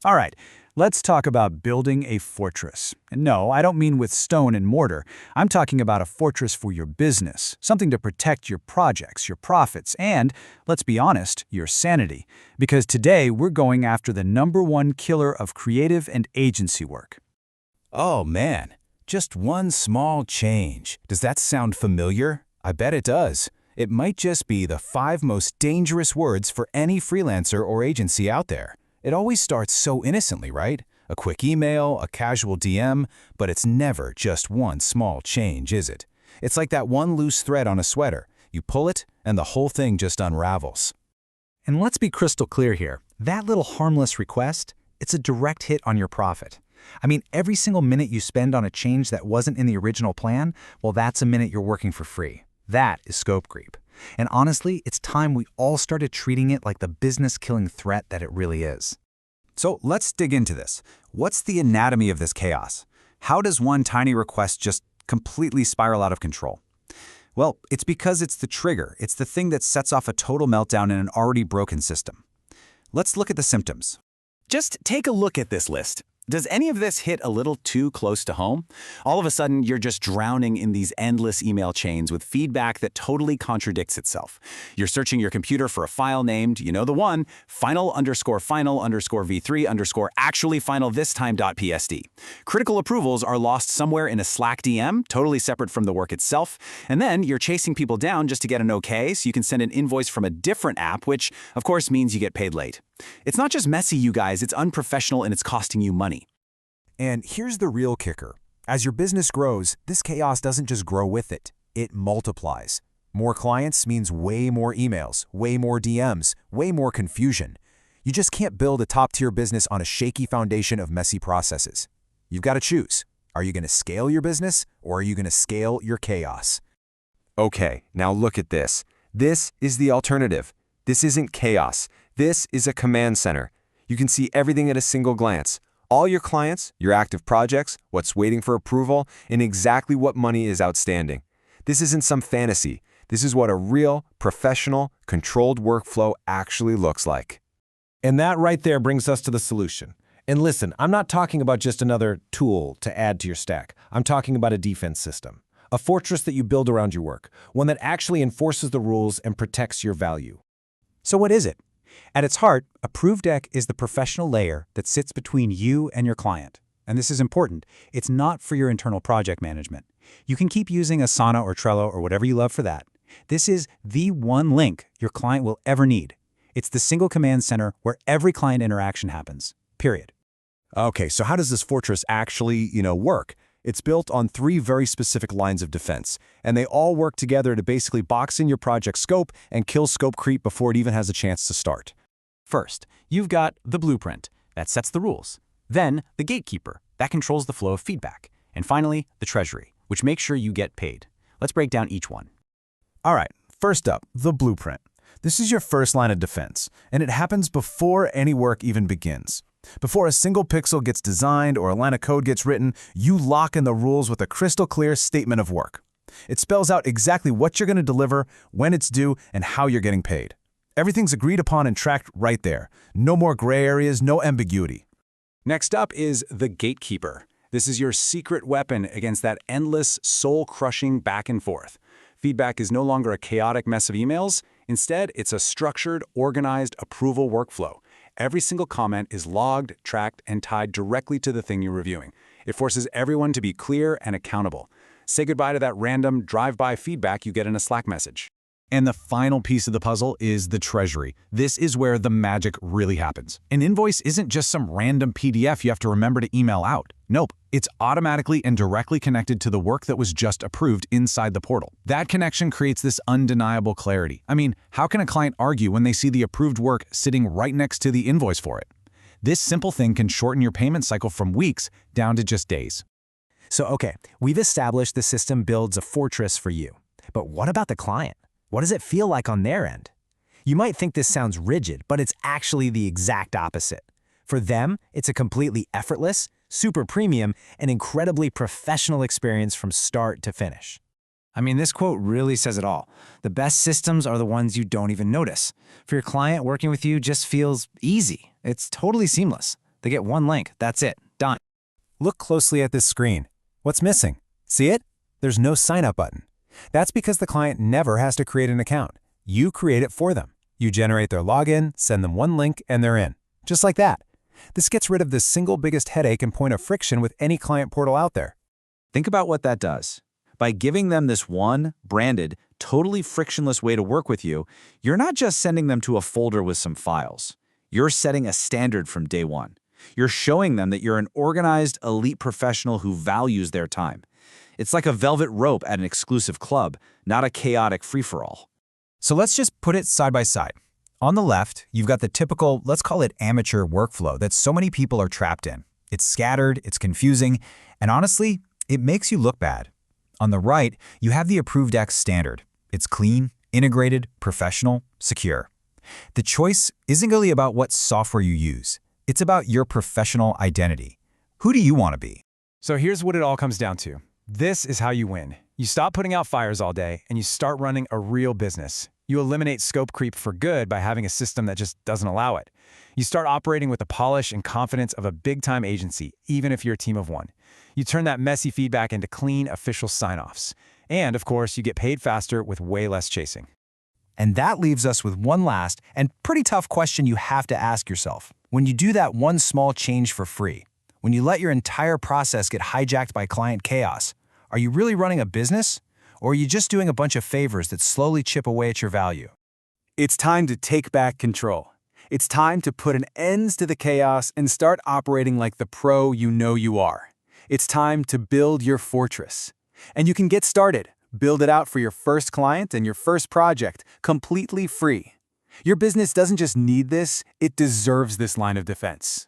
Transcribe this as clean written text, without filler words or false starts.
All right, let's talk about building a fortress. And no, I don't mean with stone and mortar. I'm talking about a fortress for your business, something to protect your projects, your profits, and, let's be honest, your sanity. Because today we're going after the #1 killer of creative and agency work. Oh man, just one small change. Does that sound familiar? I bet it does. It might just be the 5 most dangerous words for any freelancer or agency out there. It always starts so innocently, right? A quick email, a casual DM, but it's never just one small change, is it? It's like that one loose thread on a sweater. You pull it, and the whole thing just unravels. And let's be crystal clear here. That little harmless request, it's a direct hit on your profit. I mean, every single minute you spend on a change that wasn't in the original plan, well, that's a minute you're working for free. That is scope creep. And honestly, it's time we all started treating it like the business-killing threat that it really is. So let's dig into this. What's the anatomy of this chaos? How does one tiny request just completely spiral out of control? Well, it's because it's the trigger. It's the thing that sets off a total meltdown in an already broken system. Let's look at the symptoms. Just take a look at this list. Does any of this hit a little too close to home? All of a sudden, you're just drowning in these endless email chains with feedback that totally contradicts itself. You're searching your computer for a file named, you know the one, final_final_v3_actuallyfinalthisTime.psd. Critical approvals are lost somewhere in a Slack DM, totally separate from the work itself. And then you're chasing people down just to get an okay so you can send an invoice from a different app, which, of course, means you get paid late. It's not just messy, you guys, it's unprofessional and it's costing you money. And here's the real kicker. As your business grows, this chaos doesn't just grow with it. It multiplies. More clients means way more emails, way more DMs, way more confusion. You just can't build a top-tier business on a shaky foundation of messy processes. You've got to choose. Are you going to scale your business, or are you going to scale your chaos? Okay, now look at this. This is the alternative. This isn't chaos. This is a command center. You can see everything at a single glance. All your clients, your active projects, what's waiting for approval, and exactly what money is outstanding. This isn't some fantasy. This is what a real, professional, controlled workflow actually looks like. And that right there brings us to the solution. And listen, I'm not talking about just another tool to add to your stack. I'm talking about a defense system. A fortress that you build around your work. One that actually enforces the rules and protects your value. So what is it? At its heart, ApproveDeck is the professional layer that sits between you and your client. And this is important. It's not for your internal project management. You can keep using Asana or Trello or whatever you love for that. This is the one link your client will ever need. It's the single command center where every client interaction happens. Period. Okay, so how does this fortress actually, work? It's built on 3 very specific lines of defense, and they all work together to basically box in your project scope and kill scope creep before it even has a chance to start. First, you've got the blueprint that sets the rules. Then, the gatekeeper that controls the flow of feedback. And finally, the treasury, which makes sure you get paid. Let's break down each one. All right, first up, the blueprint. This is your first line of defense, and it happens before any work even begins. Before a single pixel gets designed or a line of code gets written, you lock in the rules with a crystal clear statement of work. It spells out exactly what you're going to deliver, when it's due, and how you're getting paid. Everything's agreed upon and tracked right there. No more gray areas, no ambiguity. Next up is the gatekeeper. This is your secret weapon against that endless, soul-crushing back and forth. Feedback is no longer a chaotic mess of emails. Instead, it's a structured, organized approval workflow. Every single comment is logged, tracked, and tied directly to the thing you're reviewing. It forces everyone to be clear and accountable. Say goodbye to that random drive-by feedback you get in a Slack message. And the final piece of the puzzle is the treasury. This is where the magic really happens. An invoice isn't just some random PDF you have to remember to email out. Nope, it's automatically and directly connected to the work that was just approved inside the portal. That connection creates this undeniable clarity. I mean, how can a client argue when they see the approved work sitting right next to the invoice for it? This simple thing can shorten your payment cycle from weeks down to just days. So, okay, we've established the system builds a fortress for you. But what about the client? What does it feel like on their end? You might think this sounds rigid, but it's actually the exact opposite. For them, it's a completely effortless, super premium, and incredibly professional experience from start to finish. I mean, this quote really says it all. The best systems are the ones you don't even notice. For your client, working with you just feels easy. It's totally seamless. They get one link. That's it. Done. Look closely at this screen. What's missing? See it? There's no sign-up button. That's because the client never has to create an account. You create it for them. You generate their login, send them one link, and they're in. Just like that. This gets rid of the single biggest headache and point of friction with any client portal out there. Think about what that does. By giving them this one, branded, totally frictionless way to work with you, you're not just sending them to a folder with some files. You're setting a standard from day one. You're showing them that you're an organized, elite professional who values their time. It's like a velvet rope at an exclusive club, not a chaotic free-for-all. So let's just put it side by side. On the left, you've got the typical, let's call it amateur workflow that so many people are trapped in. It's scattered, it's confusing, and honestly, it makes you look bad. On the right, you have the ApproveDeck standard. It's clean, integrated, professional, secure. The choice isn't really about what software you use. It's about your professional identity. Who do you want to be? So here's what it all comes down to. This is how you win. You stop putting out fires all day and you start running a real business. You eliminate scope creep for good by having a system that just doesn't allow it. You start operating with the polish and confidence of a big-time agency, even if you're a team of one. You turn that messy feedback into clean, official sign-offs. And, of course, you get paid faster with way less chasing. And that leaves us with one last and pretty tough question you have to ask yourself. When you do that one small change for free, when you let your entire process get hijacked by client chaos, are you really running a business? Or are you just doing a bunch of favors that slowly chip away at your value? It's time to take back control. It's time to put an end to the chaos and start operating like the pro you know you are. It's time to build your fortress. And you can get started. Build it out for your first client and your first project, completely free. Your business doesn't just need this, it deserves this line of defense.